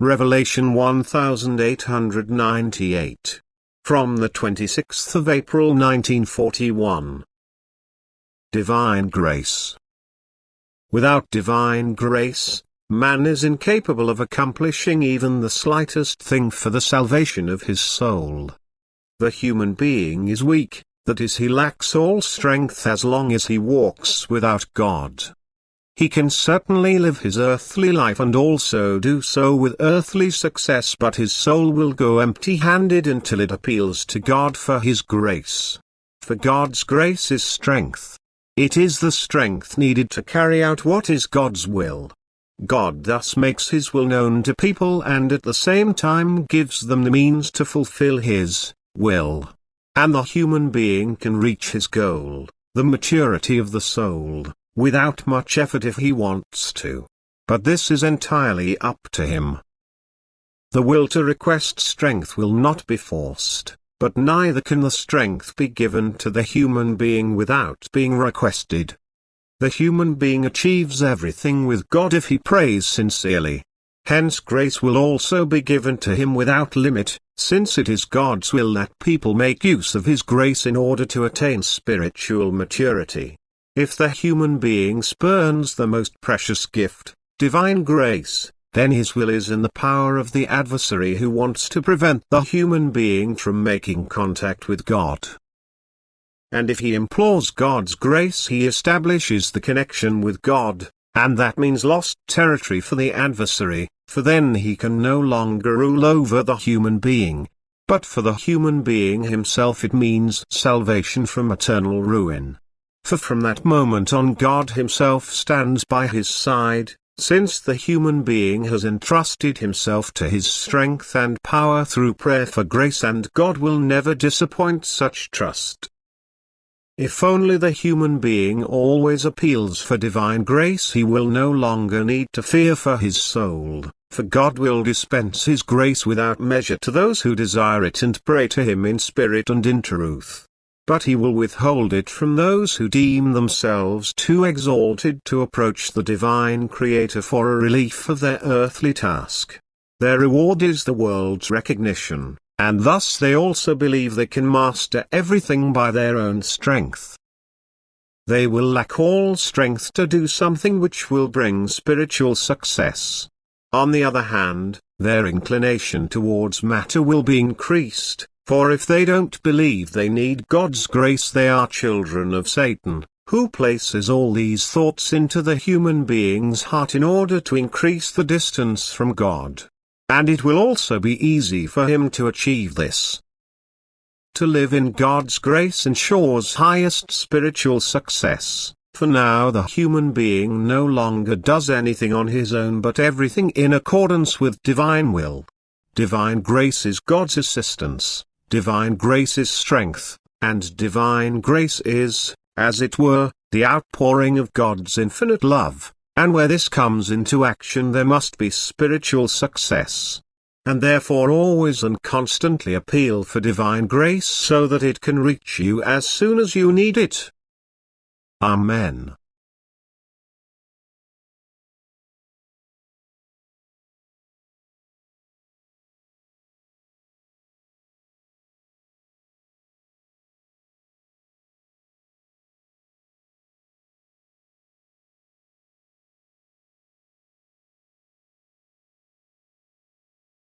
Revelation 1898. From the 26th of April 1941. Divine Grace. Without divine grace, man is incapable of accomplishing even the slightest thing for the salvation of his soul. The human being is weak, that is, he lacks all strength as long as he walks without God. He can certainly live his earthly life and also do so with earthly success, but his soul will go empty-handed until it appeals to God for his grace. For God's grace is strength. It is the strength needed to carry out what is God's will. God thus makes his will known to people and at the same time gives them the means to fulfill his will. And the human being can reach his goal, the maturity of the soul, without much effort if he wants to. But this is entirely up to him. The will to request strength will not be forced, but neither can the strength be given to the human being without being requested. The human being achieves everything with God if he prays sincerely. Hence grace will also be given to him without limit, since it is God's will that people make use of his grace in order to attain spiritual maturity. If the human being spurns the most precious gift, divine grace, then his will is in the power of the adversary who wants to prevent the human being from making contact with God. And if he implores God's grace, he establishes the connection with God, and that means lost territory for the adversary, for then he can no longer rule over the human being. But for the human being himself it means salvation from eternal ruin. For from that moment on God himself stands by his side, since the human being has entrusted himself to his strength and power through prayer for grace, and God will never disappoint such trust. If only the human being always appeals for divine grace, he will no longer need to fear for his soul, for God will dispense his grace without measure to those who desire it and pray to him in spirit and in truth. But he will withhold it from those who deem themselves too exalted to approach the divine Creator for a relief of their earthly task. Their reward is the world's recognition, and thus they also believe they can master everything by their own strength. They will lack all strength to do something which will bring spiritual success. On the other hand, their inclination towards matter will be increased. For if they don't believe they need God's grace, they are children of Satan, who places all these thoughts into the human being's heart in order to increase the distance from God. And it will also be easy for him to achieve this. To live in God's grace ensures highest spiritual success, for now the human being no longer does anything on his own but everything in accordance with divine will. Divine grace is God's assistance. Divine grace is strength, and divine grace is, as it were, the outpouring of God's infinite love, and where this comes into action there must be spiritual success. And therefore always and constantly appeal for divine grace so that it can reach you as soon as you need it. Amen.